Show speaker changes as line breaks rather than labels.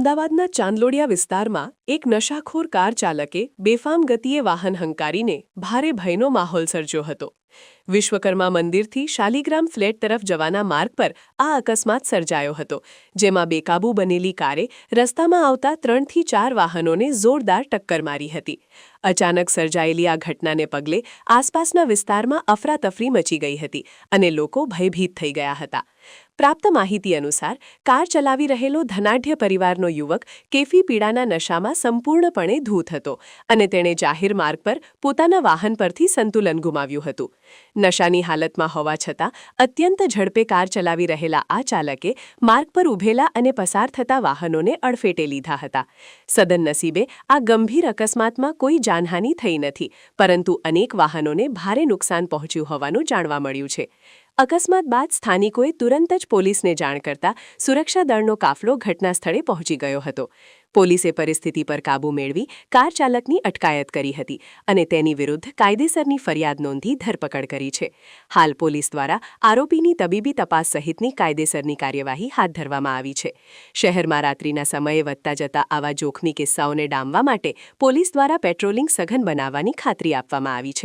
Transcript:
અમદાવાદના ચાંદલોડિયા વિસ્તારમાં એક નશાખોર કાર ચાલકે બેફામ ગતિએ વાહન હંકારીને ભારે ભયનો માહોલ સર્જ્યો હતો. વિશ્વકર્મા મંદિરથી શાલિગ્રામ ફ્લેટ તરફ જવાના માર્ગ પર આ અકસ્માત સર્જાયો હતો, જેમાં બેકાબૂ બનેલી કારે રસ્તામાં આવતા 3 થી 4 વાહનોને જોરદાર ટક્કર મારી હતી. અચાનક સર્જાયેલી આ ઘટનાને પગલે આસપાસના વિસ્તારમાં અફરાતફરી મચી ગઈ હતી અને લોકો ભયભીત થઈ ગયા હતા. પ્રાપ્ત માહિતી અનુસાર કાર ચલાવી રહેલો ધનાઢ્ય પરિવારનો યુવક કેફી પીડાના નશામાં સંપૂર્ણપણે ધૂત હતો અને તેણે જાહેર માર્ગ પર પોતાના વાહન પરથી સંતુલન ગુમાવ્યું હતું. નશાની હાલતમાં હોવા છતાં અત્યંત ઝડપે કાર ચલાવી રહેલા આ ચાલકે માર્ગ પર ઊભેલા અને પસાર થતા વાહનોને અડફેટે લીધા હતા. સદનસીબે આ ગંભીર અકસ્માતમાં કોઈ જાનહાનિ થઈ નથી, પરંતુ અનેક વાહનોને ભારે નુકસાન પહોંચ્યું હોવાનું જાણવા મળ્યું છે. અકસ્માત બાદ સ્થાનિકોએ તુરંત જ પોલીસને જાણ કરતા સુરક્ષા દળનો કાફલો ઘટના સ્થળે પહોંચી ગયો હતો. પોલીસે પરિસ્થિતિ પર કાબૂ મેળવી કાર ચાલકની અટકાયત કરી હતી અને તેની વિરુદ્ધ કાયદેસરની ફરિયાદ નોંધી ધરપકડ કરી છે. હાલ પોલીસ દ્વારા આરોપીની તબીબી તપાસ સહિતની કાયદેસરની કાર્યવાહી હાથ ધરવામાં આવી છે. શહેરમાં રાત્રિના સમયે વધતા જતા આવા જોખમી કિસ્સાઓને ડામવા માટે પોલીસ દ્વારા પેટ્રોલિંગ સઘન બનાવવાની ખાતરી આપવામાં આવી છે.